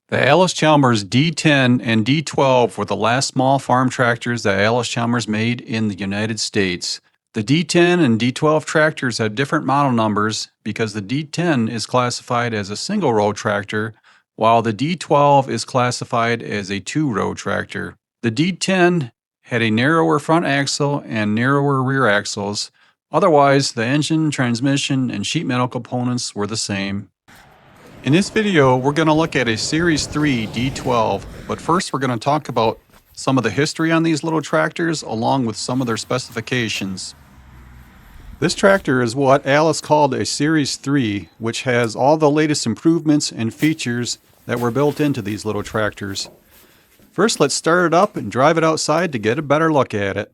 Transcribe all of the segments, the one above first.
The Allis Chalmers D10 and D12 were the last small farm tractors that Allis Chalmers made in the United States. The D10 and D12 tractors have different model numbers because the D10 is classified as a single-row tractor, while the D12 is classified as a two-row tractor. The D10 had a narrower front axle and narrower rear axles. Otherwise, the engine, transmission, and sheet metal components were the same. In this video, we're going to look at a Series 3 D12, but first we're going to talk about some of the history on these little tractors along with some of their specifications. This tractor is what Allis called a Series 3, which has all the latest improvements and features that were built into these little tractors. First, let's start it up and drive it outside to get a better look at it.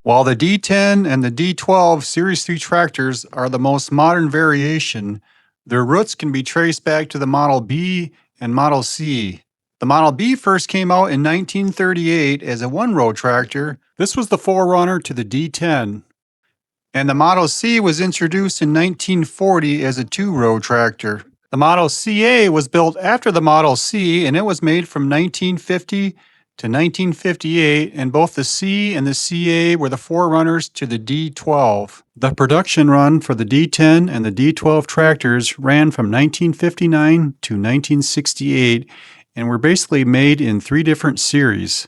While the D10 and the D12 Series 3 tractors are the most modern variation, their roots can be traced back to the Model B and Model C. The Model B first came out in 1938 as a one-row tractor. This was the forerunner to the D10. And the Model C was introduced in 1940 as a two-row tractor. The Model CA was built after the Model C, and it was made from 1950 to 1958, and both the C and the CA were the forerunners to the D12. The production run for the D10 and the D12 tractors ran from 1959 to 1968 and were basically made in three different series.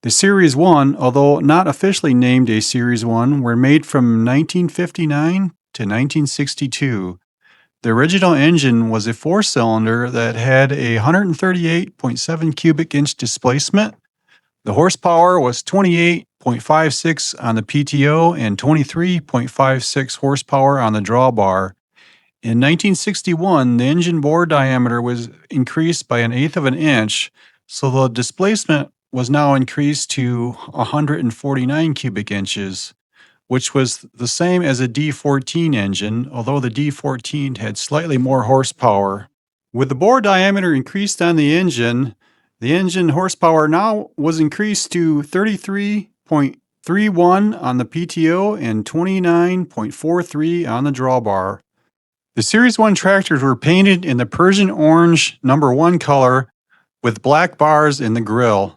The Series 1, although not officially named a Series 1, were made from 1959 to 1962. The original engine was a four-cylinder that had a 138.7 cubic inch displacement. The horsepower was 28.56 on the PTO and 23.56 horsepower on the drawbar. In 1961, the engine bore diameter was increased by 1/8 of an inch, so the displacement was now increased to 149 cubic inches, which was the same as a D14 engine, although the D14 had slightly more horsepower. With the bore diameter increased on the engine horsepower now was increased to 33.31 on the PTO and 29.43 on the drawbar. The Series 1 tractors were painted in the Persian orange #1 color with black bars in the grille.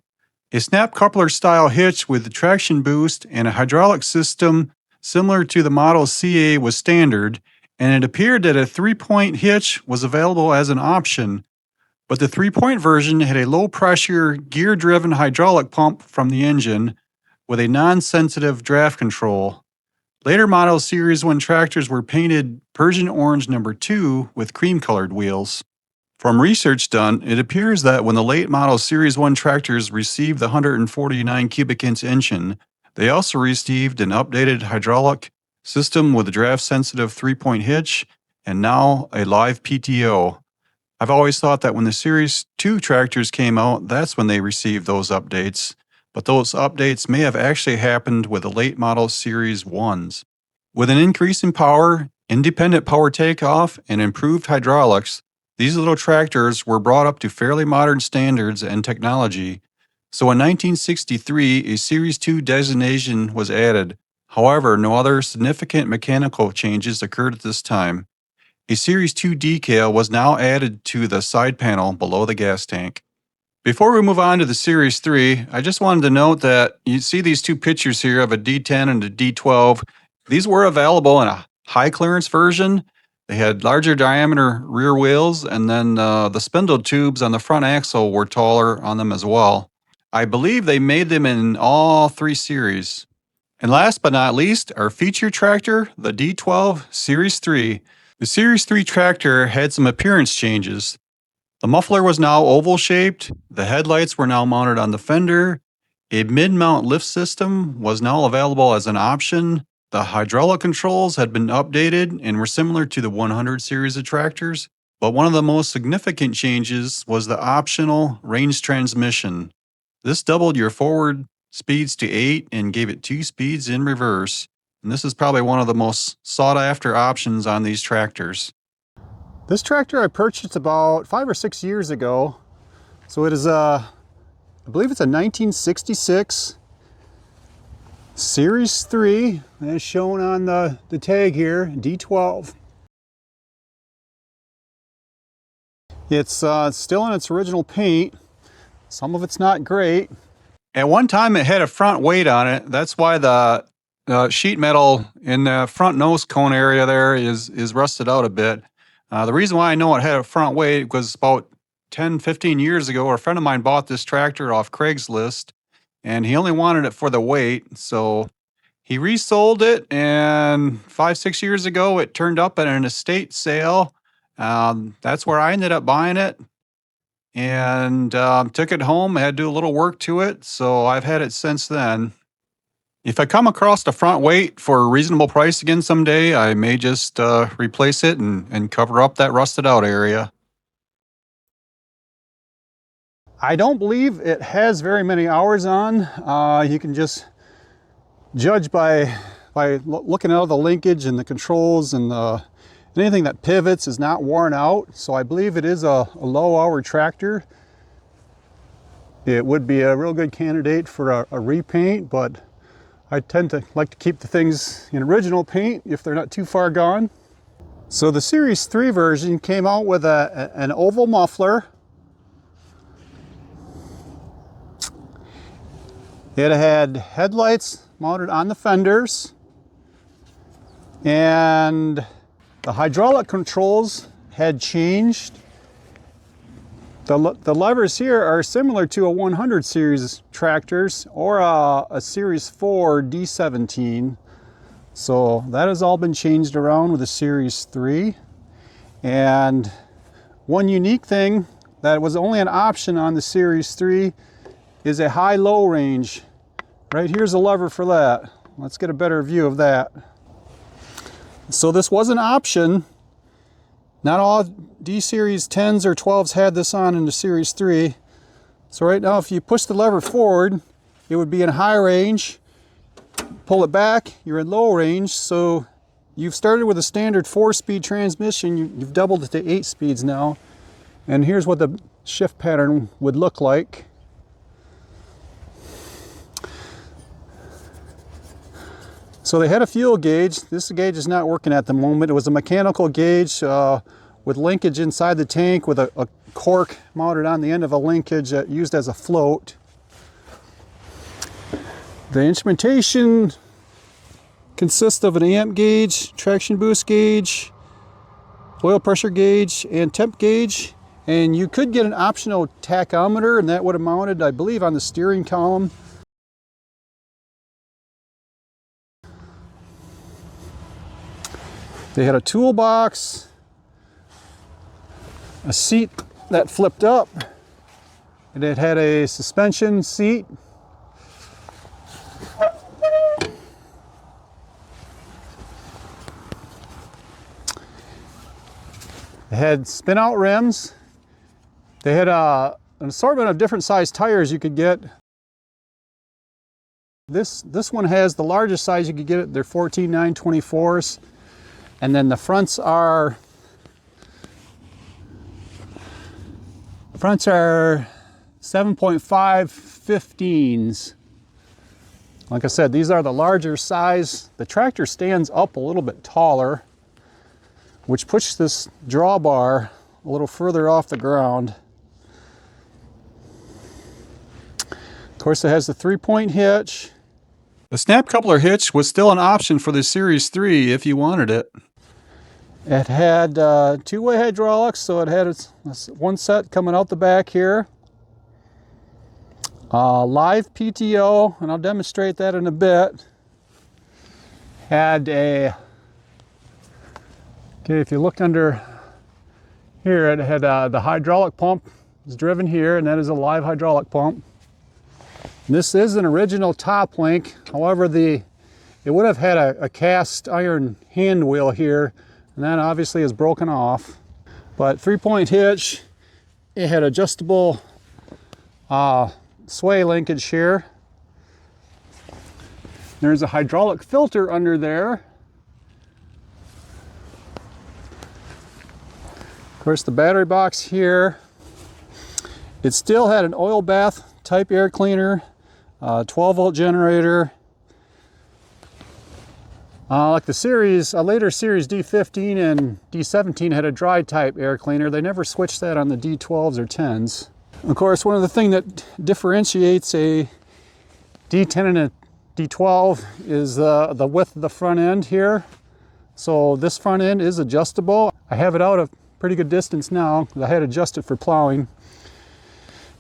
A snap coupler style hitch with traction boost and a hydraulic system similar to the Model CA was standard, and it appeared that a 3-point hitch was available as an option, but the 3-point version had a low-pressure, gear-driven hydraulic pump from the engine with a non-sensitive draft control. Later Model Series 1 tractors were painted Persian orange #2 with cream-colored wheels. From research done, it appears that when the late model Series 1 tractors received the 149 cubic inch engine, they also received an updated hydraulic system with a draft-sensitive 3-point hitch and now a live PTO. I've always thought that when the Series 2 tractors came out, that's when they received those updates, but those updates may have actually happened with the late model Series 1s. With an increase in power, independent power takeoff, and improved hydraulics, these little tractors were brought up to fairly modern standards and technology, so in 1963 a Series 2 designation was added. However, no other significant mechanical changes occurred at this time. A Series 2 decal was now added to the side panel below the gas tank. Before we move on to the Series 3, I just wanted to note that you see these two pictures here of a D10 and a D12. These were available in a high clearance version. They had larger diameter rear wheels, and then the spindle tubes on the front axle were taller on them as well. I believe they made them in all three series. And last but not least, our feature tractor, the D12 Series 3. The Series 3 tractor had some appearance changes. The muffler was now oval shaped, the headlights were now mounted on the fender, a mid-mount lift system was now available as an option, the hydraulic controls had been updated and were similar to the 100 series of tractors, but one of the most significant changes was the optional range transmission. This doubled your forward speeds to 8 and gave it 2 speeds in reverse, and this is probably one of the most sought-after options on these tractors. This tractor I purchased about 5 or 6 years ago. So it is I believe it's a 1966 Series 3, as shown on the tag here, D12. It's still in its original paint. Some of it's not great. At one time it had a front weight on it. That's why the sheet metal in the front nose cone area there is rusted out a bit. The reason why I know it had a front weight was about 10, 15 years ago, a friend of mine bought this tractor off Craigslist, and he only wanted it for the weight, so he resold it, and 5, 6 years ago, it turned up at an estate sale. That's where I ended up buying it, and took it home. I had to do a little work to it, so I've had it since then. If I come across the front weight for a reasonable price again someday, I may just replace it and cover up that rusted out area. I don't believe it has very many hours on. You can just judge by looking at all the linkage and the controls, and anything that pivots is not worn out. So I believe it is a low hour tractor. It would be a real good candidate for a repaint, but I tend to like to keep the things in original paint if they're not too far gone. So the Series 3 version came out with an oval muffler. It had headlights mounted on the fenders, and the hydraulic controls had changed. The levers here are similar to a 100 series tractors or a Series 4 D17. So that has all been changed around with the Series 3. And one unique thing that was only an option on the Series 3 is a high-low range. Right here's a lever for that. Let's get a better view of that. So this was an option. Not all D-Series 10s or 12s had this on in the Series 3. So right now, if you push the lever forward, it would be in high range. Pull it back, you're in low range. So you've started with a standard 4-speed transmission. You've doubled it to 8 speeds now. And here's what the shift pattern would look like. So they had a fuel gauge. This gauge is not working at the moment. It was a mechanical gauge with linkage inside the tank with a cork mounted on the end of a linkage used as a float. The instrumentation consists of an amp gauge, traction boost gauge, oil pressure gauge, and temp gauge. And you could get an optional tachometer, and that would have mounted, I believe, on the steering column. They had a toolbox, a seat that flipped up, and it had a suspension seat. It had spin-out rims. They had an assortment of different size tires you could get. This one has the largest size you could get. They're 14.924s. And then the fronts are 7.515s. Like I said, these are the larger size. The tractor stands up a little bit taller, which pushes this drawbar a little further off the ground. Of course, it has the 3-point hitch. The snap coupler hitch was still an option for the Series 3 if you wanted it. It had two-way hydraulics, so it had one set coming out the back here. Live PTO, and I'll demonstrate that in a bit. had a, okay, if you look under here, it had the hydraulic pump is driven here, and that is a live hydraulic pump. And this is an original top link. However, it would have had a cast iron hand wheel here, and that obviously is broken off. But 3-point hitch, it had adjustable sway linkage here. There's a hydraulic filter under there. Of course, the battery box here, it still had an oil bath type air cleaner, 12-volt generator. Like the series, a later series D15 and D17 had a dry type air cleaner. They never switched that on the D12s or 10s. Of course, one of the things that differentiates a D10 and a D12 is the width of the front end here. So this front end is adjustable. I have it out a pretty good distance now. I had adjusted for plowing.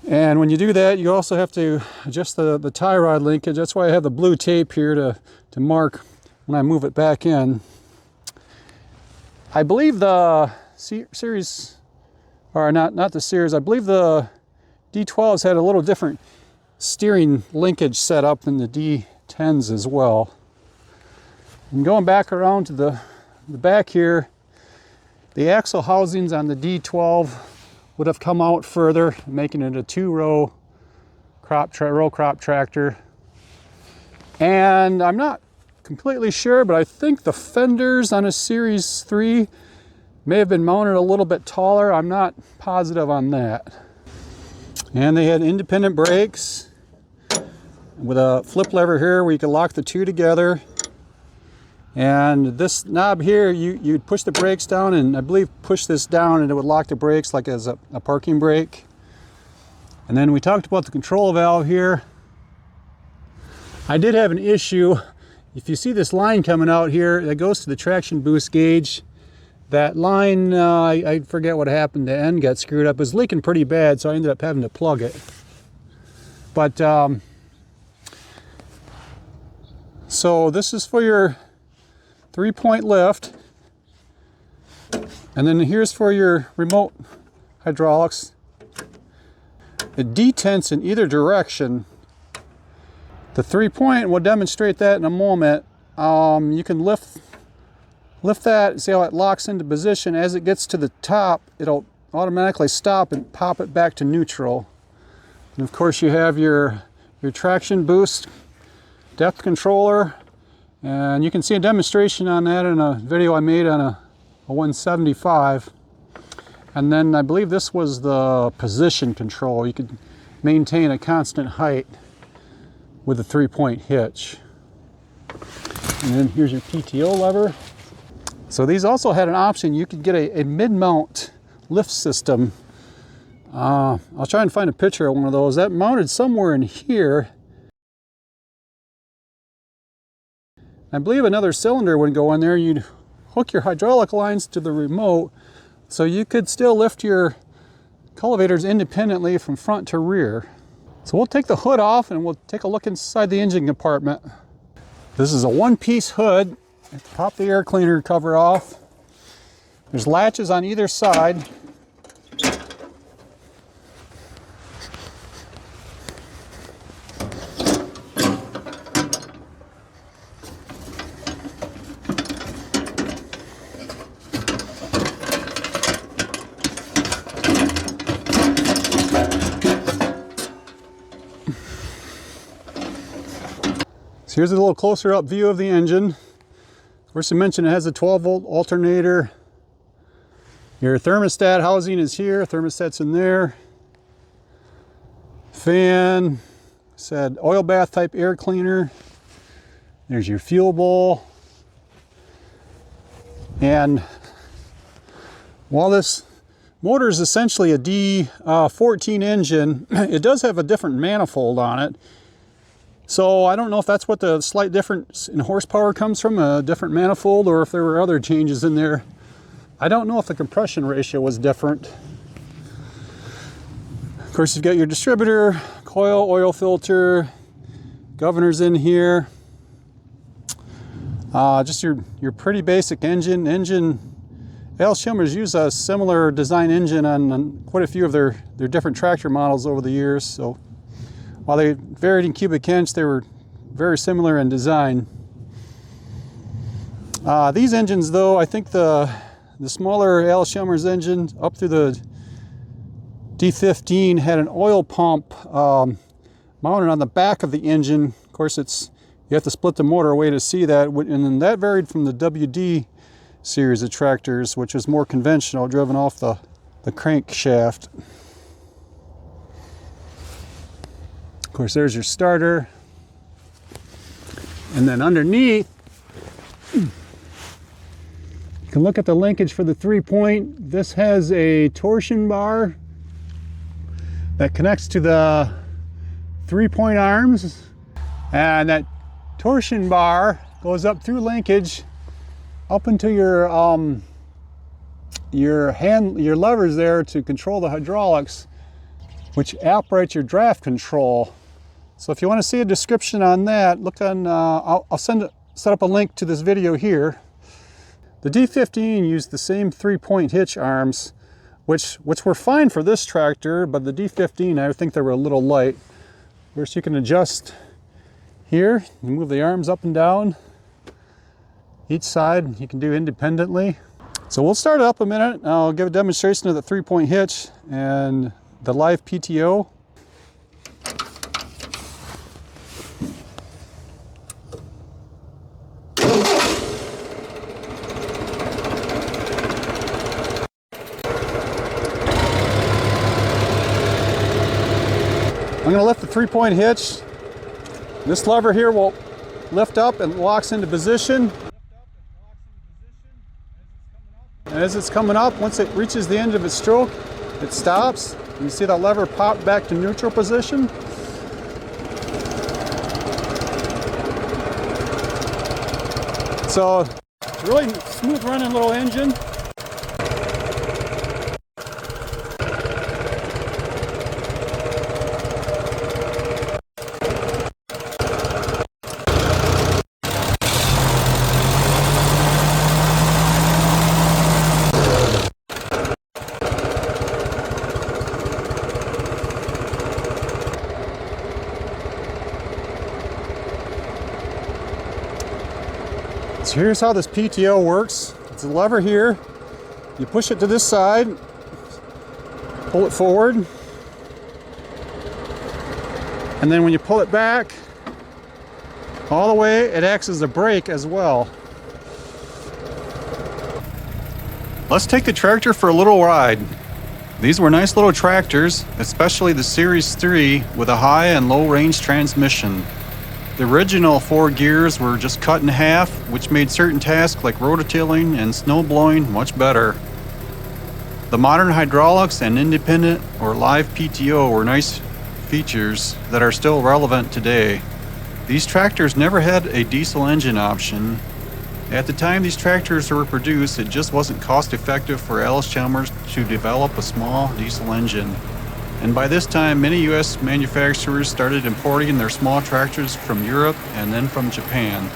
And when you do that, you also have to adjust the tie rod linkage. That's why I have the blue tape here to mark when I move it back in. I believe the series, or not the series, I believe the D12s had a little different steering linkage set up than the D10s as well. And going back around to the back here, the axle housings on the D12 would have come out further, making it a 2-row crop tractor. And I'm not completely sure, but I think the fenders on a Series 3 may have been mounted a little bit taller. I'm not positive on that. And they had independent brakes with a flip lever here where you can lock the two together. And this knob here, you'd push the brakes down, and I believe push this down and it would lock the brakes like as a parking brake. And then we talked about the control valve here. I did have an issue. If you see this line coming out here, that goes to the traction boost gauge. That line, I forget what happened, the end got screwed up. It was leaking pretty bad, so I ended up having to plug it. But, so this is for your 3-point lift. And then here's for your remote hydraulics. It detents in either direction. The 3-point, we'll demonstrate that in a moment. You can lift that, see how it locks into position. As it gets to the top, it'll automatically stop and pop it back to neutral. And of course you have your traction boost depth controller, and you can see a demonstration on that in a video I made on a 175. And then I believe this was the position control. You could maintain a constant height with a 3-point hitch. And then here's your PTO lever. So these also had an option. You could get a mid-mount lift system. I'll try and find a picture of one of those. That mounted somewhere in here. I believe another cylinder would go in there. You'd hook your hydraulic lines to the remote, so you could still lift your cultivators independently from front to rear. So we'll take the hood off and we'll take a look inside the engine compartment. This is a one-piece hood. Pop the air cleaner cover off. There's latches on either side. So here's a little closer up view of the engine. First I mentioned it has a 12-volt alternator. Your thermostat housing is here, thermostat's in there. Fan, said oil bath type air cleaner. There's your fuel bowl. And while this motor is essentially a D14 engine, it does have a different manifold on it. So I don't know if that's what the slight difference in horsepower comes from, a different manifold, or if there were other changes in there. I don't know if the compression ratio was different. Of course, you've got your distributor, coil, oil filter, governors in here. Just your pretty basic engine. Allis Chalmers use a similar design engine on quite a few of their different tractor models over the years. So while they varied in cubic inch, they were very similar in design. These engines, though, I think the smaller Allis Chalmers engine up through the D15 had an oil pump mounted on the back of the engine. Of course, you have to split the motor away to see that, and then that varied from the WD series of tractors, which was more conventional, driven off the crankshaft. Of course, there's your starter. And then underneath, you can look at the linkage for the 3-point. This has a torsion bar that connects to the 3-point arms, and that torsion bar goes up through linkage up into your levers there to control the hydraulics, which operates your draft control. So if you want to see a description on that, look on, I'll set up a link to this video here. The D15 used the same 3-point hitch arms, which were fine for this tractor, but the D15, I think they were a little light. Of course, you can adjust here, you move the arms up and down. Each side you can do independently. So we'll start it up a minute. I'll give a demonstration of the 3-point hitch and the live PTO. I'm going to lift the 3-point hitch. This lever here will lift up and locks into position. And as it's coming up, once it reaches the end of its stroke, it stops. You see that lever pop back to neutral position. So, really smooth running little engine. So here's how this PTO works. It's a lever here. You push it to this side, pull it forward, and then when you pull it back all the way, it acts as a brake as well. Let's take the tractor for a little ride. These were nice little tractors, especially the Series 3 with a high and low range transmission. The original 4 gears were just cut in half, which made certain tasks like rototilling and snow blowing much better. The modern hydraulics and independent or live PTO were nice features that are still relevant today. These tractors never had a diesel engine option. At the time these tractors were produced, it just wasn't cost effective for Allis Chalmers to develop a small diesel engine. And by this time, many U.S. manufacturers started importing their small tractors from Europe and then from Japan.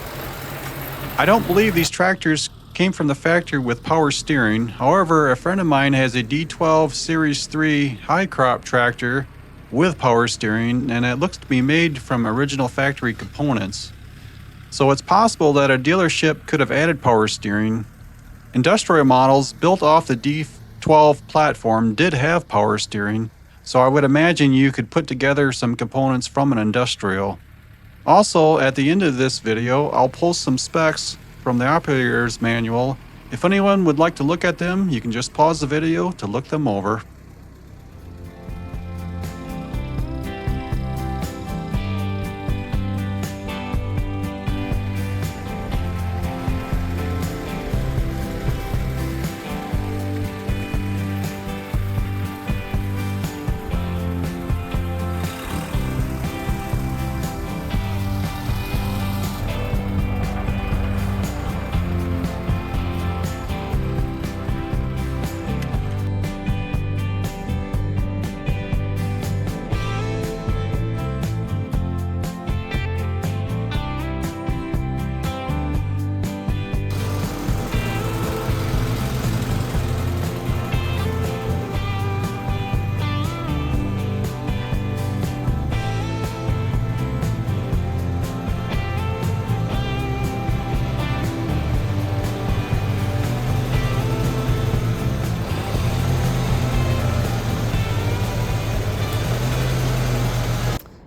I don't believe these tractors came from the factory with power steering. However, a friend of mine has a D12 Series 3 high crop tractor with power steering, and it looks to be made from original factory components. So it's possible that a dealership could have added power steering. Industrial models built off the D12 platform did have power steering, so I would imagine you could put together some components from an industrial. Also, at the end of this video, I'll post some specs from the operator's manual. If anyone would like to look at them, you can just pause the video to look them over.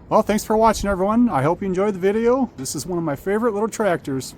Well, thanks for watching, everyone. I hope you enjoyed the video. This is one of my favorite little tractors.